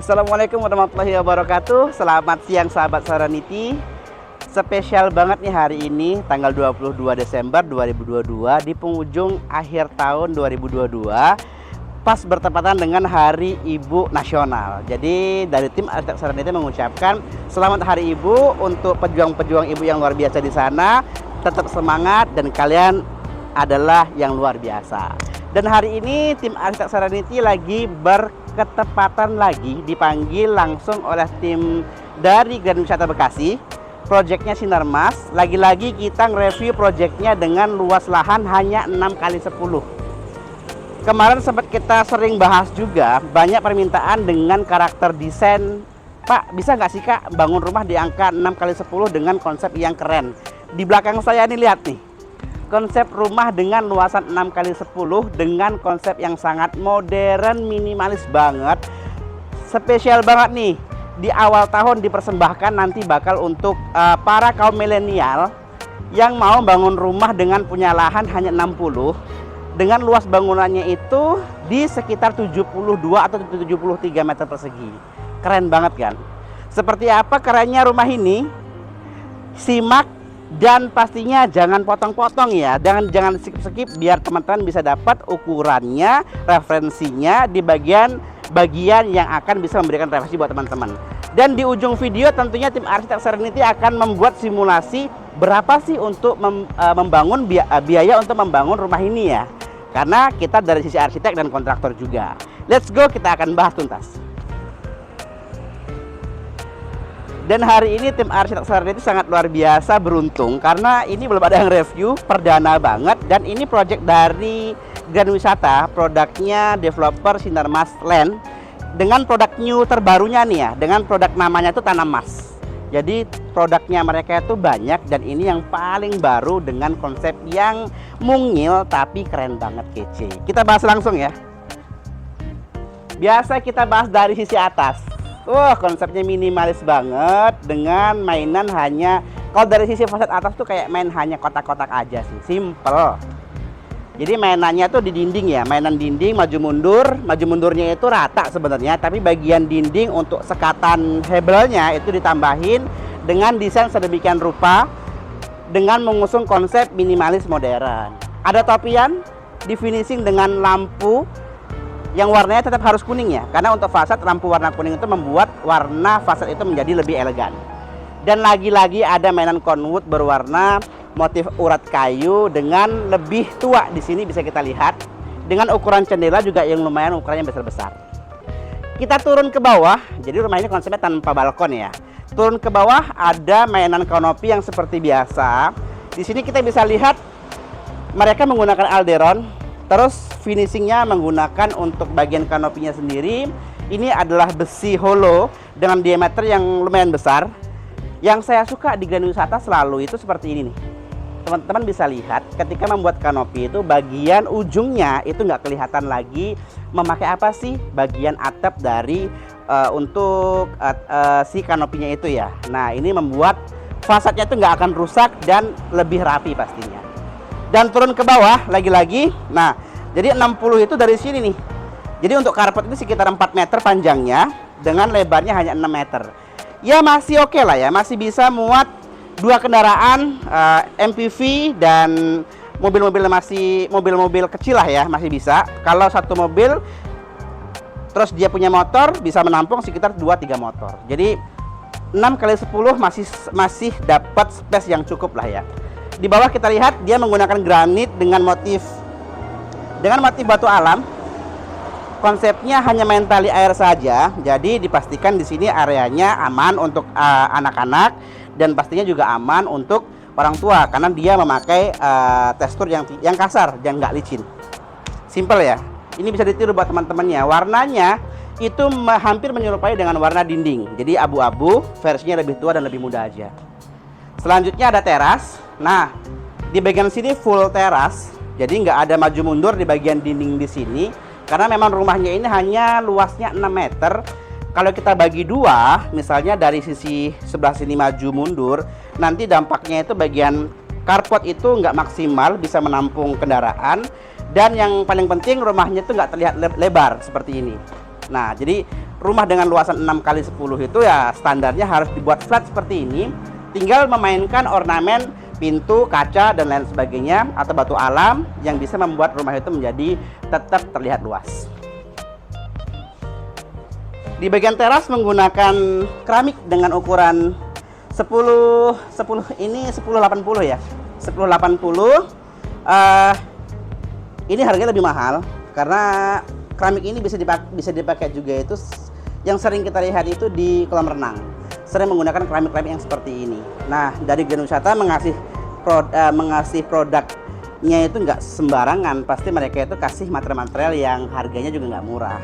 Assalamualaikum warahmatullahi wabarakatuh. Selamat siang sahabat Serenity. Spesial banget nih hari ini, tanggal 22 Desember 2022, di penghujung akhir tahun 2022, pas bertepatan dengan Hari Ibu Nasional. Jadi dari tim Arsitek Serenity mengucapkan selamat Hari Ibu untuk pejuang-pejuang ibu yang luar biasa di sana. Tetap semangat dan kalian adalah yang luar biasa. Dan hari ini tim Arsitek Serenity lagi berketepatan lagi dipanggil langsung oleh tim dari Grand Wisata Bekasi, proyeknya Sinarmas. Lagi-lagi kita nge-review proyeknya dengan luas lahan hanya 6x10. Kemarin sempat kita sering bahas juga, banyak permintaan dengan karakter desain. Pak, bisa nggak sih Kak bangun rumah di angka 6x10 dengan konsep yang keren? Di belakang saya nih, lihat nih, konsep rumah dengan luasan 6x10 dengan konsep yang sangat modern, minimalis banget. Spesial banget nih, di awal tahun dipersembahkan nanti bakal untuk para kaum milenial yang mau bangun rumah dengan punya lahan hanya 60, dengan luas bangunannya itu di sekitar 72 atau 73 meter persegi. Keren banget kan? Seperti apa kerennya rumah ini? Simak. Dan pastinya jangan potong-potong ya, jangan skip-skip biar teman-teman bisa dapat ukurannya, referensinya di bagian yang akan bisa memberikan referensi buat teman-teman. Dan di ujung video tentunya tim Arsitek Serenity akan membuat simulasi berapa sih untuk membangun biaya untuk membangun rumah ini ya. Karena kita dari sisi arsitek dan kontraktor juga. Let's go, kita akan bahas tuntas. Dan hari ini tim Arsitek Serenity sangat luar biasa beruntung karena ini belum ada yang review, perdana banget. Dan ini project dari Grand Wisata, produknya developer Sinarmas Land, dengan produk new terbarunya nih ya, dengan produk namanya itu Tanam Mas. Jadi produknya mereka itu banyak dan ini yang paling baru dengan konsep yang mungil tapi keren banget, kece. Kita bahas langsung ya. Biasa kita bahas dari sisi atas. Konsepnya minimalis banget dengan mainan hanya, kalau dari sisi fasad atas tuh kayak main hanya kotak-kotak aja sih, simple. Jadi mainannya tuh di dinding ya, mainan dinding maju mundurnya itu rata sebenarnya, tapi bagian dinding untuk sekatan hebelnya itu ditambahin dengan desain sedemikian rupa dengan mengusung konsep minimalis modern. Ada topian, di finishing dengan lampu yang warnanya tetap harus kuning ya, karena untuk fasad lampu warna kuning itu membuat warna fasad itu menjadi lebih elegan. Dan lagi-lagi ada mainan conwood berwarna motif urat kayu dengan lebih tua. Di sini bisa kita lihat dengan ukuran jendela juga yang lumayan ukurannya besar-besar. Kita turun ke bawah, jadi rumah ini konsepnya tanpa balkon ya. Turun ke bawah ada mainan kanopi yang seperti biasa. Di sini kita bisa lihat mereka menggunakan alderon. Terus finishingnya menggunakan untuk bagian kanopinya sendiri. Ini adalah besi hollow dengan diameter yang lumayan besar. Yang saya suka di Grand Wisata selalu itu seperti ini nih. Teman-teman bisa lihat ketika membuat kanopi itu bagian ujungnya itu nggak kelihatan lagi memakai apa sih bagian atap dari untuk si kanopinya itu ya. Nah ini membuat fasadnya itu nggak akan rusak dan lebih rapi pastinya. Dan turun ke bawah lagi-lagi. Nah, jadi 60 itu dari sini nih. Jadi untuk karpet ini sekitar 4 meter panjangnya dengan lebarnya hanya 6 meter. Ya masih oke lah ya, masih bisa muat 2 kendaraan MPV dan mobil-mobil kecil lah ya, masih bisa. Kalau satu mobil terus dia punya motor bisa menampung sekitar 2-3 motor. Jadi 6x10 masih dapat space yang cukup lah ya. Di bawah kita lihat dia menggunakan granit dengan motif batu alam. Konsepnya hanya main tali air saja. Jadi dipastikan di sini areanya aman untuk anak-anak dan pastinya juga aman untuk orang tua karena dia memakai tekstur yang kasar dan nggak licin. Simple ya. Ini bisa ditiru buat teman-temannya. Warnanya itu hampir menyerupai dengan warna dinding. Jadi abu-abu, versinya lebih tua dan lebih muda aja. Selanjutnya ada teras. Nah, di bagian sini full teras, jadi nggak ada maju mundur di bagian dinding di sini, karena memang rumahnya ini hanya luasnya 6 meter. Kalau kita bagi dua, misalnya dari sisi sebelah sini maju mundur, nanti dampaknya itu bagian carport itu nggak maksimal bisa menampung kendaraan, dan yang paling penting rumahnya itu nggak terlihat lebar seperti ini. Nah, jadi rumah dengan luasan 6 kali 10 itu ya standarnya harus dibuat flat seperti ini. Tinggal memainkan ornamen pintu, kaca, dan lain sebagainya atau batu alam yang bisa membuat rumah itu menjadi tetap terlihat luas. Di bagian teras menggunakan keramik dengan ukuran 10 ini 1080 ya. 1080. Ini harganya lebih mahal karena keramik ini bisa dipakai juga itu yang sering kita lihat itu di kolam renang. Sering menggunakan keramik-keramik yang seperti ini. Nah, dari Grand Wisata mengasih produknya itu nggak sembarangan. Pasti mereka itu kasih material-material yang harganya juga nggak murah.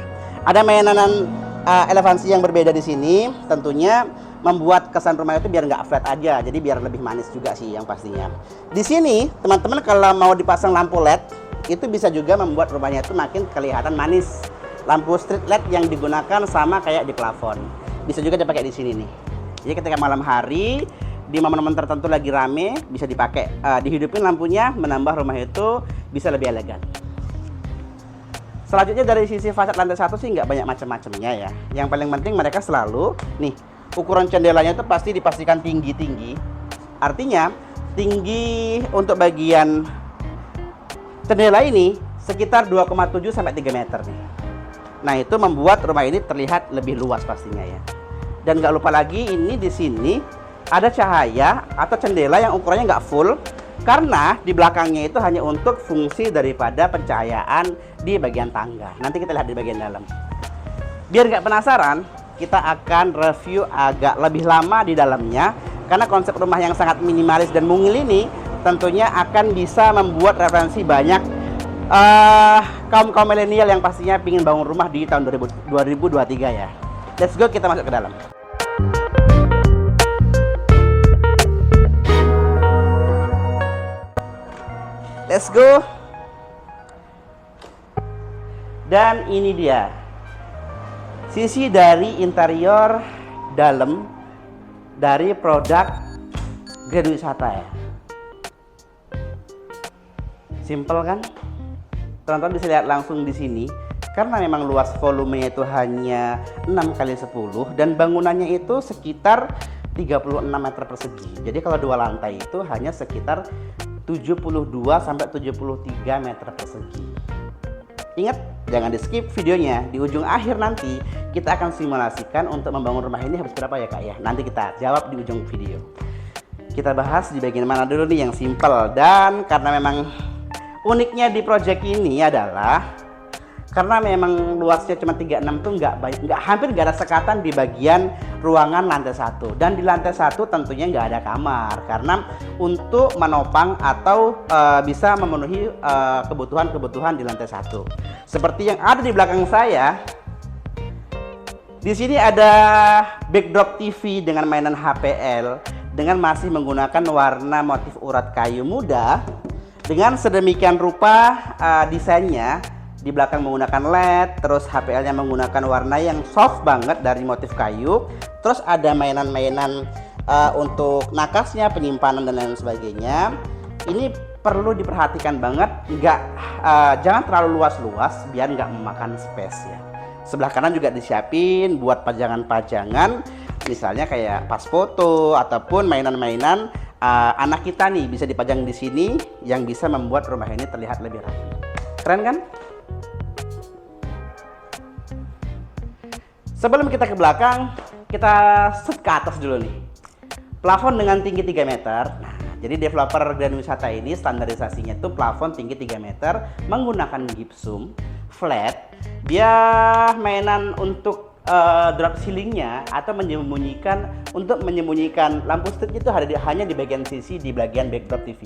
Ada mainan elevansi yang berbeda di sini, tentunya membuat kesan rumah itu biar nggak flat aja, jadi biar lebih manis juga sih yang pastinya. Di sini teman-teman kalau mau dipasang lampu LED itu bisa juga membuat rumahnya itu makin kelihatan manis. Lampu street LED yang digunakan sama kayak di plafon, bisa juga dipakai di sini nih. Jadi ketika malam hari di momen-momen tertentu lagi rame bisa dipakai, dihidupin lampunya, menambah rumah itu bisa lebih elegan. Selanjutnya dari sisi fasad lantai 1 sih nggak banyak macam-macamnya ya. Yang paling penting mereka selalu nih ukuran jendelanya itu pasti dipastikan tinggi-tinggi. Artinya tinggi untuk bagian jendela ini sekitar 2,7 sampai 3 meter nih. Nah, itu membuat rumah ini terlihat lebih luas pastinya ya. Dan nggak lupa lagi ini di sini ada cahaya atau jendela yang ukurannya nggak full karena di belakangnya itu hanya untuk fungsi daripada pencahayaan di bagian tangga. Nanti kita lihat di bagian dalam. Biar nggak penasaran, kita akan review agak lebih lama di dalamnya karena konsep rumah yang sangat minimalis dan mungil ini tentunya akan bisa membuat referensi banyak kaum milenial yang pastinya ingin bangun rumah di tahun 2023 ya. Let's go, kita masuk ke dalam. Let's go. Dan ini dia sisi dari interior dalam dari produk Grand Wisata ya. Simple kan? Teman-teman bisa lihat langsung di sini karena memang luas volumenya itu hanya 6 kali 10 dan bangunannya itu sekitar 36 meter persegi. Jadi kalau 2 lantai itu hanya sekitar 72 sampai 73 meter persegi. Ingat, jangan di skip videonya. Di ujung akhir nanti kita akan simulasikan untuk membangun rumah ini habis berapa ya Kak ya. Nanti kita jawab di ujung video. Kita bahas di bagian mana dulu nih yang simple. Dan karena memang uniknya di project ini adalah karena memang luasnya cuma 36 tuh hampir nggak ada sekatan di bagian ruangan lantai 1. Dan di lantai 1 tentunya nggak ada kamar karena untuk menopang atau bisa memenuhi kebutuhan-kebutuhan di lantai 1. Seperti yang ada di belakang saya. Di sini ada backdrop TV dengan mainan HPL dengan masih menggunakan warna motif urat kayu muda dengan sedemikian rupa desainnya. Di belakang menggunakan LED, terus HPL-nya menggunakan warna yang soft banget dari motif kayu. Terus ada mainan-mainan untuk nakasnya, penyimpanan dan lain sebagainya. Ini perlu diperhatikan banget, jangan terlalu luas-luas biar nggak memakan space ya. Sebelah kanan juga disiapin buat pajangan-pajangan, misalnya kayak pas foto ataupun mainan-mainan anak kita nih bisa dipajang di sini yang bisa membuat rumah ini terlihat lebih rapi. Keren kan? Sebelum kita ke belakang, kita set ke atas dulu nih. Plafon dengan tinggi 3 meter. Nah, jadi developer Grand Wisata ini standarisasinya tuh plafon tinggi 3 meter menggunakan gypsum flat. Dia mainan untuk drop ceilingnya atau menyembunyikan lampu strip itu hanya di bagian sisi di bagian backdrop TV.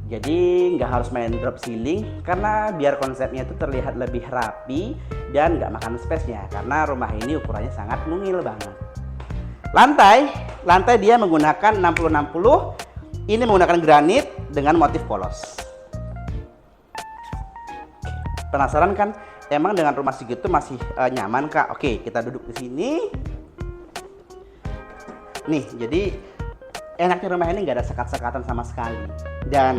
Jadi nggak harus main drop ceiling karena biar konsepnya itu terlihat lebih rapi dan nggak makan space-nya karena rumah ini ukurannya sangat mungil banget. Lantai dia menggunakan 60-60. Ini menggunakan granit dengan motif polos. Penasaran kan? Emang dengan rumah segitu masih nyaman Kak? Oke, kita duduk di sini. Nih, jadi enaknya rumah ini nggak ada sekat-sekatan sama sekali. Dan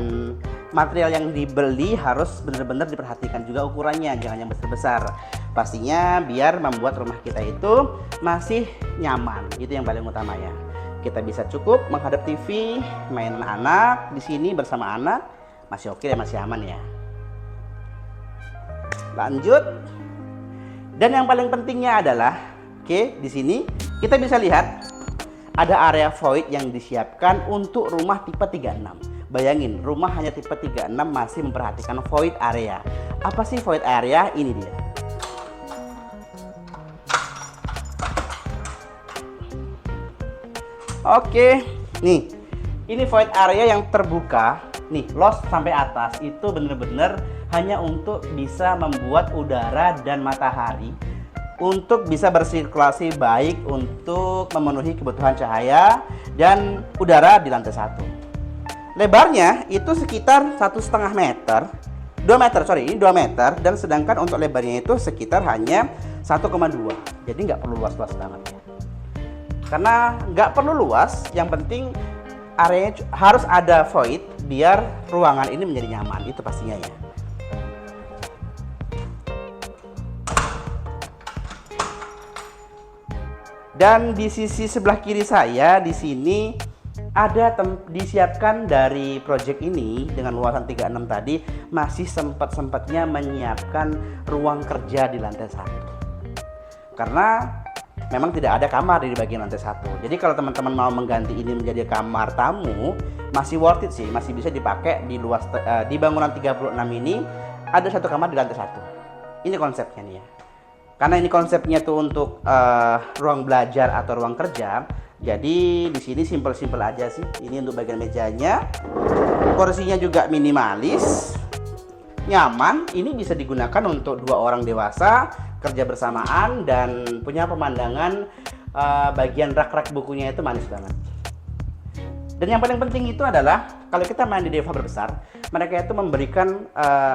material yang dibeli harus benar-benar diperhatikan juga ukurannya, jangan yang besar-besar. Pastinya biar membuat rumah kita itu masih nyaman, itu yang paling utama ya. Kita bisa cukup menghadap TV, main anak di sini bersama anak, masih oke dan masih aman ya. Lanjut. Dan yang paling pentingnya adalah, oke, di sini kita bisa lihat ada area void yang disiapkan untuk rumah tipe 36. Bayangin, rumah hanya tipe 36 masih memperhatikan void area. Apa sih void area? Ini dia. Oke, nih, ini void area yang terbuka, nih, los sampai atas itu bener-bener hanya untuk bisa membuat udara dan matahari untuk bisa bersirkulasi baik untuk memenuhi kebutuhan cahaya dan udara di lantai 1. Lebarnya itu sekitar 1,5 meter, 2 meter, sorry, ini 2 meter, dan sedangkan untuk lebarnya itu sekitar hanya 1,2. Jadi nggak perlu luas-luas banget ya. Karena nggak perlu luas, yang penting areanya harus ada void biar ruangan ini menjadi nyaman, itu pastinya ya. Dan di sisi sebelah kiri saya di sini ada disiapkan dari project ini dengan luasan 36 tadi, masih sempat-sempatnya menyiapkan ruang kerja di lantai 1. Karena memang tidak ada kamar di bagian lantai 1. Jadi kalau teman-teman mau mengganti ini menjadi kamar tamu, masih worth it sih, masih bisa dipakai di di bangunan 36 ini ada satu kamar di lantai 1. Ini konsepnya nih ya. Karena ini konsepnya tuh untuk ruang belajar atau ruang kerja. Jadi di sini simpel-simpel aja sih. Ini untuk bagian mejanya. Kursinya juga minimalis, nyaman. Ini bisa digunakan untuk 2 orang dewasa kerja bersamaan dan punya pemandangan bagian rak-rak bukunya itu manis banget. Dan yang paling penting itu adalah kalau kita main di developer besar, mereka itu memberikan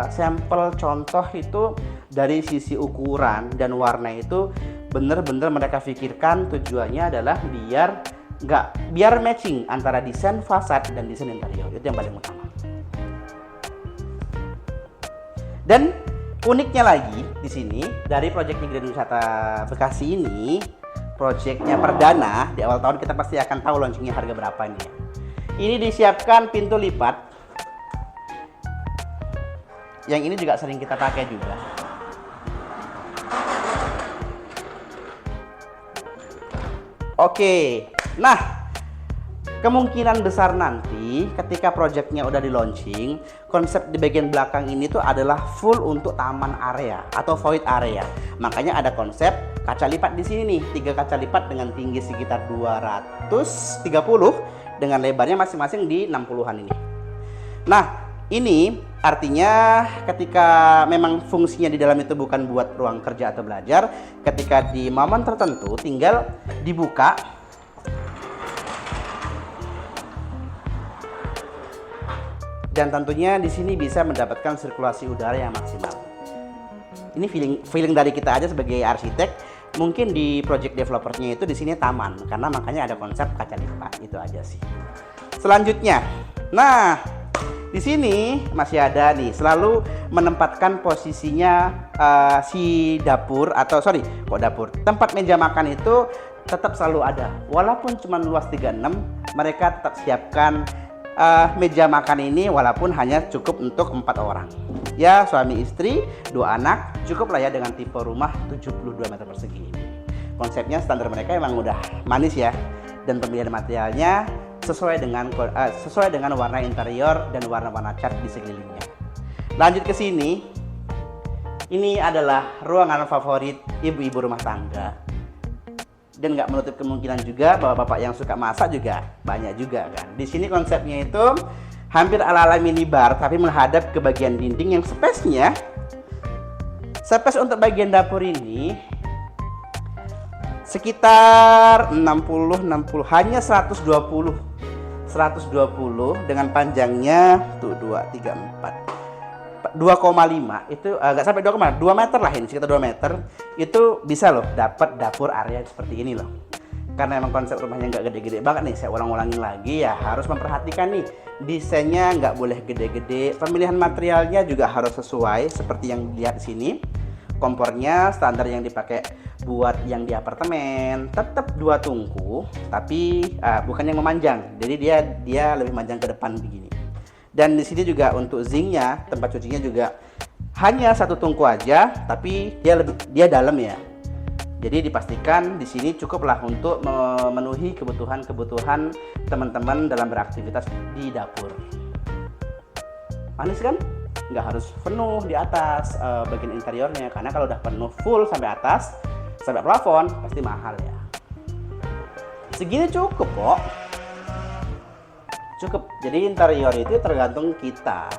sampel contoh itu dari sisi ukuran dan warna itu bener-bener mereka pikirkan, tujuannya adalah biar matching antara desain fasad dan desain interior. Itu yang paling utama. Dan uniknya lagi di sini dari proyeknya Grand Wisata Bekasi ini, proyeknya perdana di awal tahun, kita pasti akan tahu launchingnya harga berapa ini ya. Ini disiapkan pintu lipat. Yang ini juga sering kita pakai juga. Oke, nah kemungkinan besar nanti ketika proyeknya udah di launching, konsep di bagian belakang ini tuh adalah full untuk taman area atau void area. Makanya ada konsep kaca lipat di sini nih, 3 kaca lipat dengan tinggi sekitar 230 dengan lebarnya masing-masing di 60-an ini. Nah, ini artinya ketika memang fungsinya di dalam itu bukan buat ruang kerja atau belajar, ketika di momen tertentu tinggal dibuka dan tentunya di sini bisa mendapatkan sirkulasi udara yang maksimal. Ini feeling dari kita aja sebagai arsitek. Mungkin di project developernya itu di sini taman, karena makanya ada konsep kaca lipat, itu aja sih. Selanjutnya, nah di sini masih ada nih, selalu menempatkan posisinya si dapur atau tempat meja makan itu tetap selalu ada. Walaupun cuma luas 36, mereka tetap siapkan meja makan ini walaupun hanya cukup untuk 4 orang. Ya, suami istri, 2 anak, cukup lah ya dengan tipe rumah 72 meter persegi ini. Konsepnya standar mereka emang udah manis ya, dan pemilihan materialnya sesuai dengan warna interior dan warna-warna cat di sekelilingnya. Lanjut ke sini, ini adalah ruangan favorit ibu-ibu rumah tangga. Dan nggak menutup kemungkinan juga bahwa bapak yang suka masak juga banyak juga kan. Di sini konsepnya itu hampir ala-ala minibar, tapi menghadap ke bagian dinding yang space untuk bagian dapur ini sekitar 60 hanya 120 dengan panjangnya tuh 2,5 itu agak sampai 2 meter lah, ini sekitar 2 meter itu bisa loh dapat dapur area seperti ini loh. karena emang konsep rumahnya nggak gede-gede banget nih, saya ulang-ulangin lagi ya, harus memperhatikan nih desainnya nggak boleh gede-gede, pemilihan materialnya juga harus sesuai seperti yang dilihat di sini. Kompornya standar yang dipakai buat yang di apartemen, tetap 2 tungku, tapi bukan yang memanjang, jadi dia lebih panjang ke depan begini. Dan di sini juga untuk zinknya, tempat cucinya juga hanya 1 tungku aja, tapi dia dalam ya. Jadi dipastikan di sini cukuplah untuk memenuhi kebutuhan teman-teman dalam beraktivitas di dapur. Manis kan? Nggak harus penuh di atas bagian interiornya, karena kalau udah penuh full sampai atas, sampai plafon, pasti mahal ya. Segini cukup kok. Cukup. Jadi interior itu tergantung kita,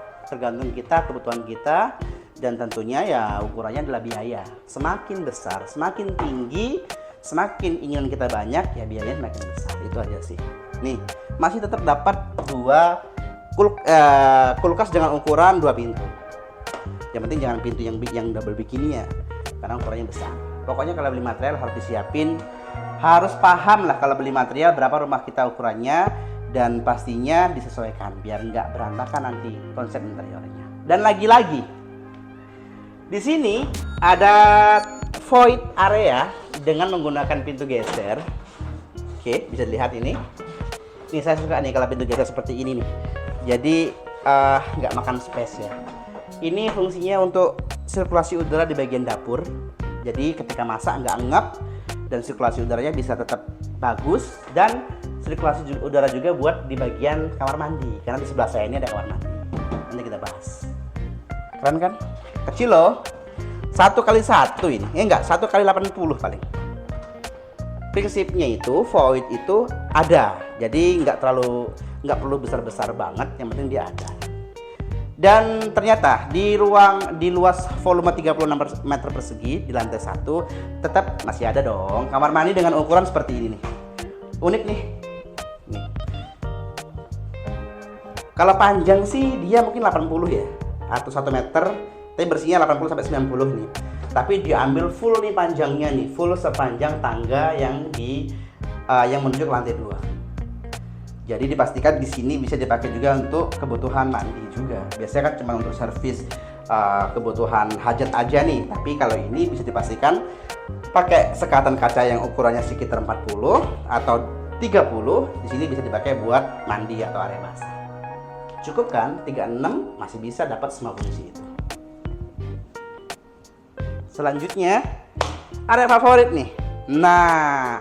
kebutuhan kita. Dan tentunya ya ukurannya adalah biaya. Semakin besar, semakin tinggi, semakin ingin kita banyak, ya biayanya semakin besar. Itu aja sih. Nih, masih tetap dapat 2 kulkas dengan ukuran 2 pintu. Yang penting jangan pintu yang double begini ya, karena ukurannya besar. Pokoknya kalau beli material harus disiapin, harus paham lah kalau beli material berapa rumah kita ukurannya, dan pastinya disesuaikan biar nggak berantakan nanti konsep interiornya. Dan lagi-lagi, di sini ada void area dengan menggunakan pintu geser. Oke, bisa dilihat ini. Ini saya suka nih kalau pintu geser seperti ini nih. Jadi nggak makan space ya. Ini fungsinya untuk sirkulasi udara di bagian dapur. Jadi ketika masak nggak ngap, dan sirkulasi udaranya bisa tetap bagus, dan sirkulasi udara juga buat di bagian kamar mandi. Karena di sebelah saya ini ada kamar mandi. Nanti kita bahas. Keren kan? Kecil loh, 1x1 ini, enggak 1x80 paling. Prinsipnya itu void itu ada, jadi nggak perlu besar-besar banget, yang penting dia ada. Dan ternyata di luas volume 36 meter persegi di lantai 1 tetap masih ada dong kamar mandi dengan ukuran seperti ini nih. Unik nih. Nih. Kalau panjang sih dia mungkin 80 ya, atau 1 meter. Tapi bersihnya 80 sampai 90 nih. Tapi diambil full nih panjangnya nih, full sepanjang tangga yang menuju ke lantai 2. Jadi dipastikan di sini bisa dipakai juga untuk kebutuhan mandi juga. Biasanya kan cuma untuk servis kebutuhan hajat aja nih. Tapi kalau ini bisa dipastikan pakai sekatan kaca yang ukurannya sekitar 40 atau 30, di sini bisa dipakai buat mandi atau area basah. Cukup kan? 36 masih bisa dapat semua fungsi itu. Selanjutnya, area favorit nih. Nah,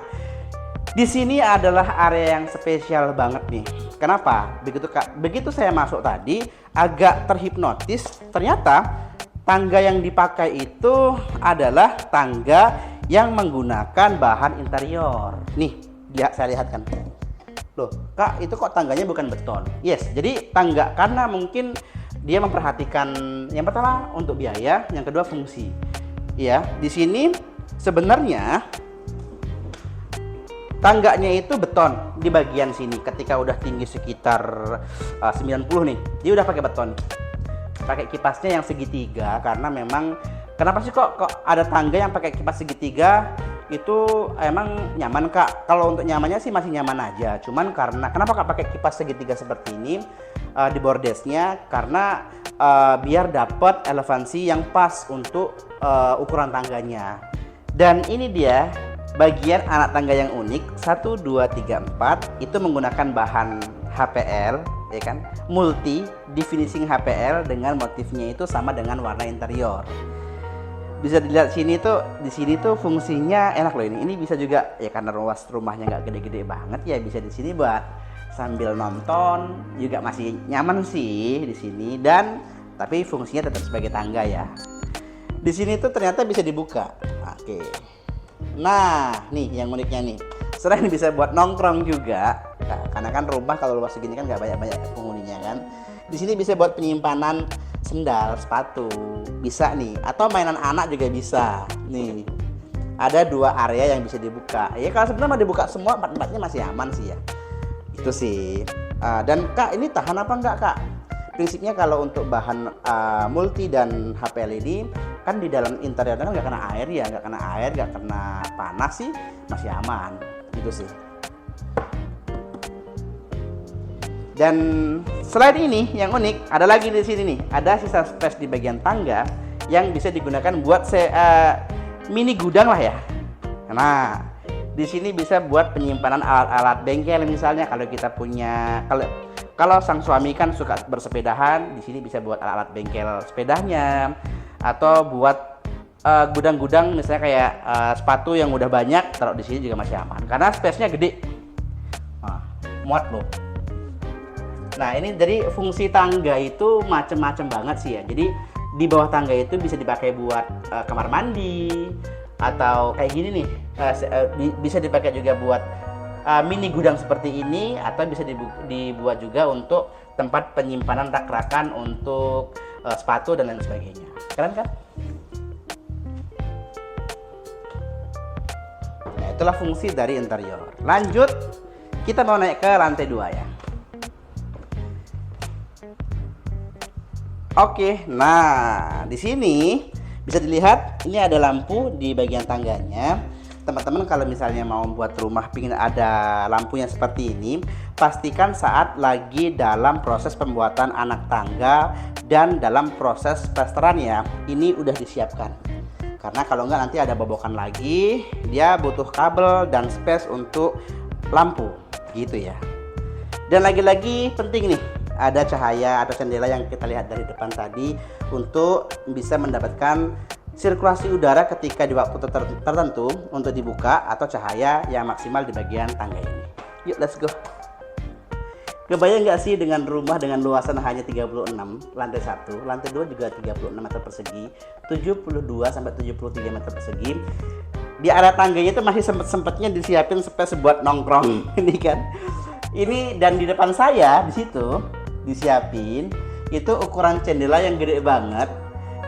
di sini adalah area yang spesial banget nih. Kenapa? Begitu saya masuk tadi, agak terhipnotis. Ternyata tangga yang dipakai itu adalah tangga yang menggunakan bahan interior. Nih, saya lihat kan. Loh, Kak, itu kok tangganya bukan beton? Yes, jadi tangga karena mungkin dia memperhatikan yang pertama untuk biaya, yang kedua fungsi. Ya, di sini sebenarnya tangganya itu beton di bagian sini. Ketika udah tinggi sekitar 90 nih, dia udah pakai beton. Pakai kipasnya yang segitiga karena memang kenapa sih kok ada tangga yang pakai kipas segitiga? Itu emang nyaman, Kak. Kalau untuk nyamannya sih masih nyaman aja. Cuman kenapa Kak pakai kipas segitiga seperti ini di bordesnya? Karena biar dapat elevansi yang pas untuk ukuran tangganya. Dan ini dia bagian anak tangga yang unik. 1, 2, 3, 4 itu menggunakan bahan HPL, ya kan? Multi di finishing HPL dengan motifnya itu sama dengan warna interior. Bisa dilihat di sini tuh fungsinya enak loh ini. Ini bisa juga ya karena luas rumahnya nggak gede-gede banget ya, bisa di sini buat sambil nonton juga masih nyaman sih di sini, dan tapi fungsinya tetap sebagai tangga ya. Di sini tuh ternyata bisa dibuka. Oke. Nah, nih yang uniknya nih. Selain bisa buat nongkrong juga, karena kan rumah kalau luas segini kan nggak banyak-banyak penghuninya kan. Di sini bisa buat penyimpanan sendal, sepatu, bisa nih. Atau mainan anak juga bisa. Nih, ada 2 area yang bisa dibuka. Ya kalau sebenarnya mau dibuka semua 4-4-nya masih aman sih ya. Itu sih. Dan Kak, ini tahan apa enggak, Kak? Prinsipnya kalau untuk bahan multi dan HPL ini kan di dalam interiornya kan nggak kena air ya, nggak kena panas sih, masih aman. Gitu sih. Dan selain ini yang unik, ada lagi di sini nih, ada sisa space di bagian tangga yang bisa digunakan buat mini gudang lah ya. Nah, di sini bisa buat penyimpanan alat-alat bengkel misalnya kalau kita punya kalau sang suami kan suka bersepedahan, di sini bisa buat alat-alat bengkel sepedanya atau buat gudang-gudang misalnya kayak sepatu yang udah banyak taruh di sini juga masih aman karena space-nya gede. Nah, muat loh. Nah, ini dari fungsi tangga itu macem-macem banget sih ya. Jadi di bawah tangga itu bisa dipakai buat kamar mandi atau kayak gini nih, bisa dipakai juga buat mini gudang seperti ini atau bisa dibuat juga untuk tempat penyimpanan rak-rakan untuk sepatu dan lain sebagainya. Keren kan? Nah, itulah fungsi dari interior. Lanjut, kita mau naik ke lantai 2 ya. Oke, nah di sini bisa dilihat ini ada lampu di bagian tangganya. Teman-teman kalau misalnya mau buat rumah pingin ada lampunya seperti ini, pastikan saat lagi dalam proses pembuatan anak tangga dan dalam proses plesterannya ini udah disiapkan. Karena kalau enggak nanti ada bobokan lagi, dia butuh kabel dan space untuk lampu, gitu ya. Dan lagi-lagi penting nih, ada cahaya atau jendela yang kita lihat dari depan tadi untuk bisa mendapatkan sirkulasi udara ketika di waktu tertentu untuk dibuka atau cahaya yang maksimal di bagian tangga ini. Yuk, let's go. Kebayang nggak sih dengan rumah dengan luasan hanya 36 lantai 1, lantai 2 juga 36 meter persegi, 72 sampai 73 meter persegi. Di area tangganya itu masih sempet-sempetnya disiapin space buat nongkrong ini kan. Ini dan di depan saya di situ disiapin itu ukuran jendela yang gede banget.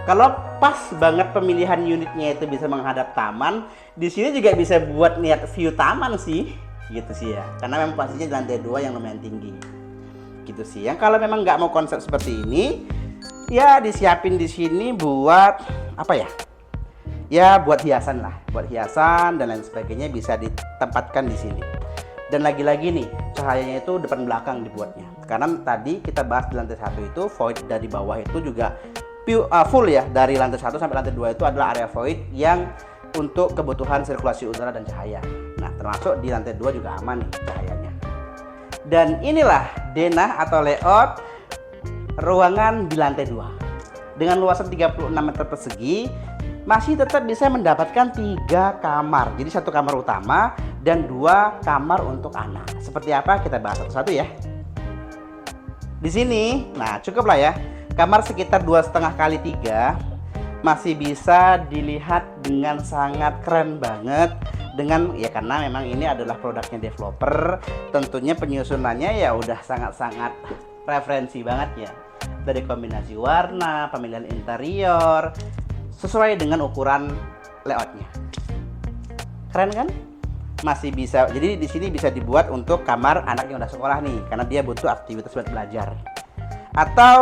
Kalau pas banget pemilihan unitnya itu bisa menghadap taman, di sini juga bisa buat lihat view taman sih, gitu sih ya. Karena memang pastinya di lantai 2 yang lumayan tinggi, gitu sih. Yang kalau memang nggak mau konsep seperti ini, ya disiapin di sini buat apa ya? Ya buat hiasan lah, buat hiasan dan lain sebagainya bisa ditempatkan di sini. Dan lagi-lagi nih, cahayanya itu depan belakang dibuatnya. Karena tadi kita bahas di lantai 1 itu void dari bawah itu juga full ya. Dari lantai 1 sampai lantai 2 itu adalah area void yang untuk kebutuhan sirkulasi udara dan cahaya. Nah, termasuk di lantai 2 juga aman nih cahayanya. Dan inilah denah atau layout ruangan di lantai 2. Dengan luasan 36 meter persegi, masih tetap bisa mendapatkan 3 kamar. Jadi 1 kamar utama dan 2 kamar untuk anak. Seperti apa kita bahas satu-satu ya. Di sini, nah cukup lah ya. Kamar sekitar 2,5 kali 3 masih bisa dilihat dengan sangat keren banget. Dengan ya karena memang ini adalah produknya developer, tentunya penyusunannya ya udah sangat-sangat referensi banget ya. Dari kombinasi warna, pemilihan interior sesuai dengan ukuran layoutnya. Keren kan? Masih bisa. Jadi di sini bisa dibuat untuk kamar anak yang udah sekolah nih, karena dia butuh aktivitas buat belajar. Atau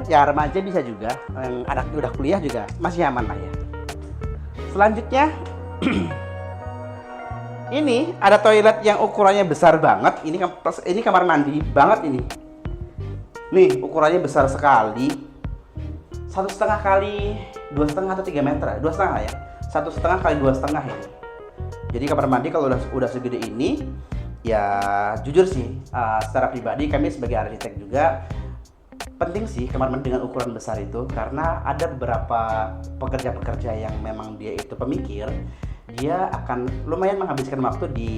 ya remaja bisa juga, yang anaknya udah kuliah juga masih aman lah ya. Selanjutnya ini ada toilet yang ukurannya besar banget. Ini kamar mandi banget ini. Nih ukurannya besar sekali. 1,5 kali 2,5 atau 3 meter, 2,5 ya. 1,5 kali 2,5 ini. Jadi kamar mandi kalau udah segede ini, ya jujur sih, secara pribadi kami sebagai arsitek juga penting sih kamar mandi dengan ukuran besar itu, karena ada beberapa pekerja-pekerja yang memang dia itu pemikir, dia akan lumayan menghabiskan waktu di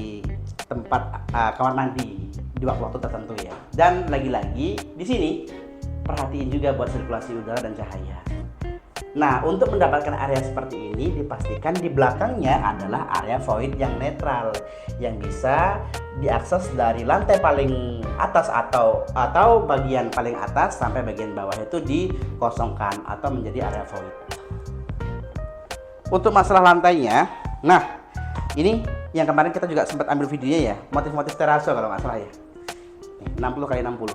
tempat kamar mandi di waktu-waktu tertentu ya. Dan lagi-lagi di sini perhatiin juga buat sirkulasi udara dan cahaya. Nah, untuk mendapatkan area seperti ini dipastikan di belakangnya adalah area void yang netral yang bisa diakses dari lantai paling atas atau bagian paling atas sampai bagian bawah itu dikosongkan atau menjadi area void. Untuk masalah lantainya, nah ini yang kemarin kita juga sempat ambil videonya ya, motif-motif terase kalau nggak salah ya. 60 x 60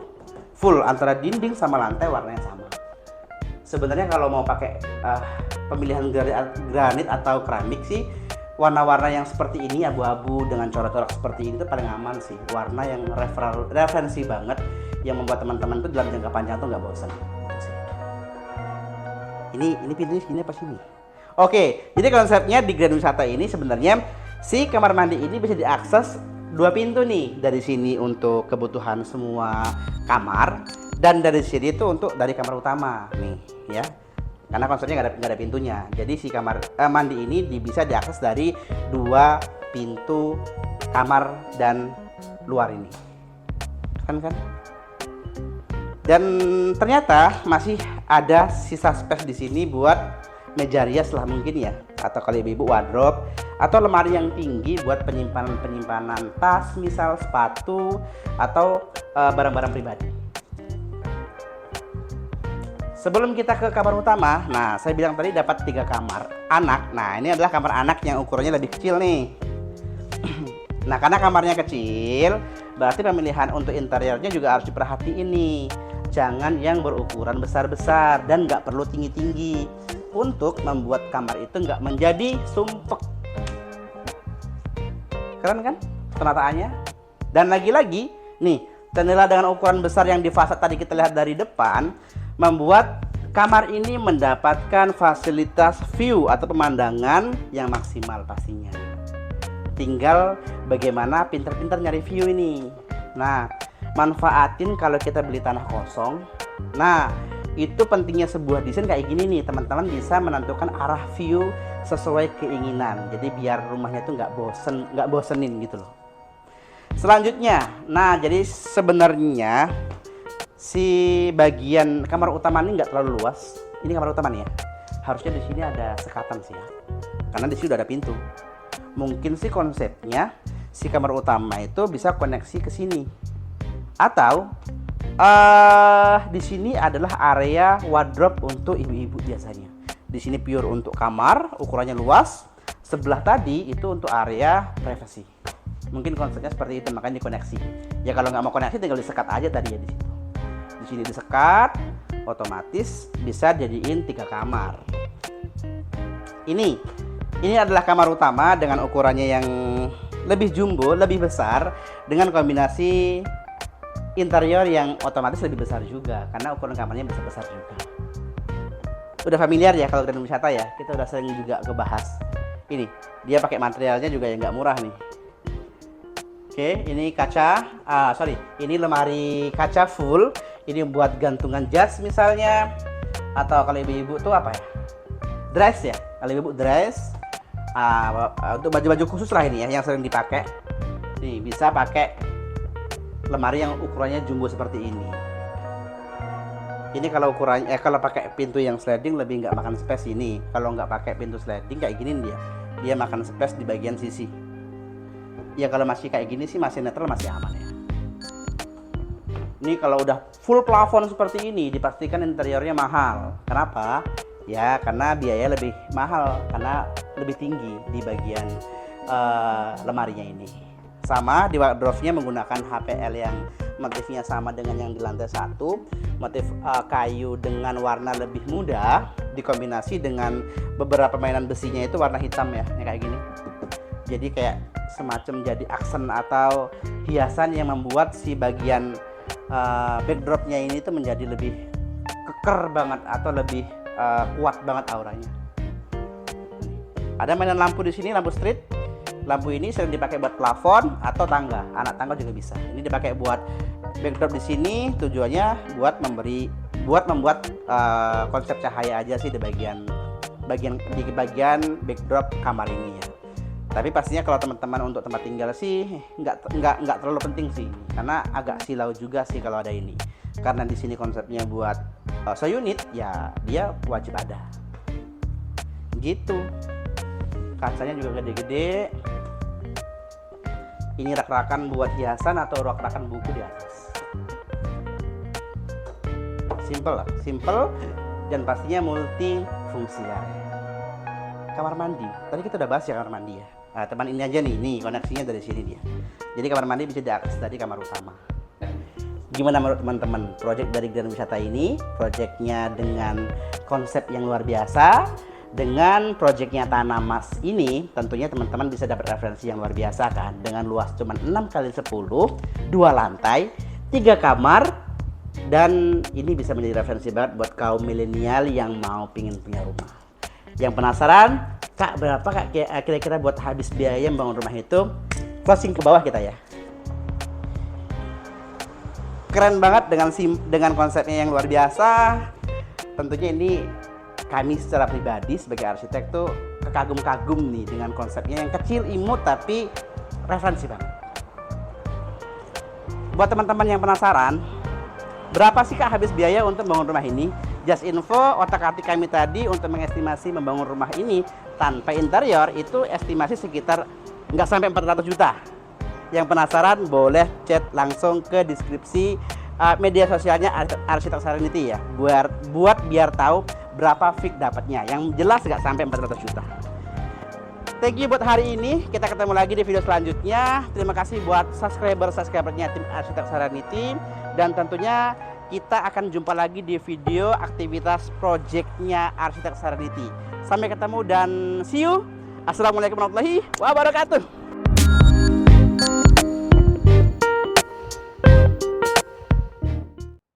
full antara dinding sama lantai warnanya sama. Sebenarnya kalau mau pakai pemilihan granit atau keramik sih warna-warna yang seperti ini, abu-abu dengan corak-corak seperti ini tuh paling aman sih. Warna yang referensi banget, yang membuat teman-teman tuh dalam jangka panjang tuh nggak bosan. Gitu sih. Ini pintunya sini apa sini? Oke, jadi konsepnya di Grand Wisata ini sebenarnya si kamar mandi ini bisa diakses 2 pintu nih. Dari sini untuk kebutuhan semua kamar, dan dari sini itu untuk dari kamar utama nih ya. Karena konsepnya nggak ada pintunya. Jadi si kamar mandi ini bisa diakses dari 2 pintu kamar dan luar ini. Kan? Dan ternyata masih ada sisa space di sini buat meja rias lah mungkin ya, atau kalau ibu-ibu wardrobe, atau lemari yang tinggi buat penyimpanan tas, misal sepatu atau barang-barang pribadi. Sebelum kita ke kamar utama, nah saya bilang tadi dapat 3 kamar anak. Nah ini adalah kamar anak yang ukurannya lebih kecil nih. Nah karena kamarnya kecil, berarti pemilihan untuk interiornya juga harus diperhatiin nih. Jangan yang berukuran besar-besar dan nggak perlu tinggi-tinggi, untuk membuat kamar itu nggak menjadi sumpek. Keren kan penataannya? Dan lagi-lagi nih, jendela dengan ukuran besar yang di fasad tadi kita lihat dari depan membuat kamar ini mendapatkan fasilitas view atau pemandangan yang maksimal pastinya. Tinggal bagaimana pintar-pintar nyari view ini. Nah, manfaatin kalau kita beli tanah kosong. Nah, itu pentingnya sebuah desain kayak gini nih, teman-teman bisa menentukan arah view sesuai keinginan. Jadi biar rumahnya tuh nggak bosenin gitu loh. Selanjutnya, nah jadi sebenarnya si bagian kamar utama ini nggak terlalu luas. Ini kamar utama nih ya. Harusnya di sini ada sekatan sih ya. Karena di sini udah ada pintu. Mungkin sih konsepnya si kamar utama itu bisa koneksi ke sini. Atau di sini adalah area wardrobe untuk ibu-ibu biasanya. Di sini pure untuk kamar, ukurannya luas. Sebelah tadi itu untuk area privacy. Mungkin konsepnya seperti itu, makanya dikoneksi. Ya kalau nggak mau koneksi tinggal disekat aja tadi ya di situ. Di sini disekat, otomatis bisa jadiin 3 kamar. Ini adalah kamar utama dengan ukurannya yang lebih jumbo, lebih besar, dengan kombinasi interior yang otomatis lebih besar juga, karena ukuran kamarnya besar-besar juga. Udah familiar ya kalau Grand Wisata ya, kita udah sering juga kebahas. Ini dia pakai materialnya juga yang nggak murah nih. Oke, ini kaca, ini lemari kaca full. Ini buat gantungan jas misalnya, atau kalau ibu-ibu tuh apa ya, dress ya, kalau ibu dress, untuk baju-baju khusus lah ini ya, yang sering dipakai. Nih bisa pakai lemari yang ukurannya jumbo seperti ini. Ini kalau ukurannya kalau pakai pintu yang sliding lebih nggak makan space ini. Kalau nggak pakai pintu sliding kayak gini dia makan space di bagian sisi. Ya kalau masih kayak gini sih masih netral, masih aman ya. Ini kalau udah full plafon seperti ini dipastikan interiornya mahal. Kenapa? Ya karena biaya lebih mahal karena lebih tinggi di bagian lemarinya ini. Sama di wardrobe-nya menggunakan HPL yang motifnya sama dengan yang di lantai 1, motif kayu dengan warna lebih muda dikombinasi dengan beberapa mainan besinya itu warna hitam ya, kayak gini. Jadi kayak semacam jadi aksen atau hiasan yang membuat si bagian backdropnya ini tuh menjadi lebih keker banget atau lebih kuat banget auranya. Ada mainan lampu di sini, lampu street. Lampu ini sering dipakai buat plafon atau tangga, anak tangga juga bisa. Ini dipakai buat backdrop di sini, tujuannya buat membuat konsep cahaya aja sih di bagian backdrop kamar ini ya. Tapi pastinya kalau teman-teman untuk tempat tinggal sih nggak terlalu penting sih, karena agak silau juga sih kalau ada ini. Karena di sini konsepnya buat seunit ya, dia wajib ada. Gitu. Kacanya juga gede-gede. Ini rak-rakan buat hiasan atau rak-rakan buku di atas. Simple dan pastinya multifungsi ya. Kamar mandi. Tadi kita udah bahas ya kamar mandi ya. Nah, teman ini aja nih koneksinya dari sini dia. Jadi kamar mandi bisa diakses dari kamar utama. Gimana menurut teman-teman proyek dari Grand Wisata ini? Proyeknya dengan konsep yang luar biasa, Dengan proyeknya Tanah Mas ini, tentunya teman-teman bisa dapat referensi yang luar biasa kan. Dengan luas cuma 6 kali 10, 2 lantai, 3 kamar, dan ini bisa menjadi referensi banget buat kaum milenial yang mau pingin punya rumah. Yang penasaran, Kak berapa Kak kira-kira buat habis biaya membangun rumah itu? Closing ke bawah kita ya. Keren banget dengan konsepnya yang luar biasa. Tentunya ini kami secara pribadi sebagai arsitek tuh kagum-kagum nih dengan konsepnya yang kecil imut tapi referensi banget. Buat teman-teman yang penasaran, berapa sih Kak habis biaya untuk membangun rumah ini? Just info, otak-atik kami tadi untuk mengestimasi membangun rumah ini tanpa interior itu estimasi sekitar nggak sampai 400 juta. Yang penasaran boleh chat langsung ke deskripsi media sosialnya Arsitek Serenity ya, buat biar tahu berapa fix dapatnya. Yang jelas nggak sampai 400 juta. Thank you buat hari ini. Kita ketemu lagi di video selanjutnya. Terima kasih buat subscribernya tim Arsitek Serenity. Dan tentunya kita akan jumpa lagi di video aktivitas projectnya Arsitek Serenity. Sampai ketemu dan see you. Assalamualaikum warahmatullahi wabarakatuh.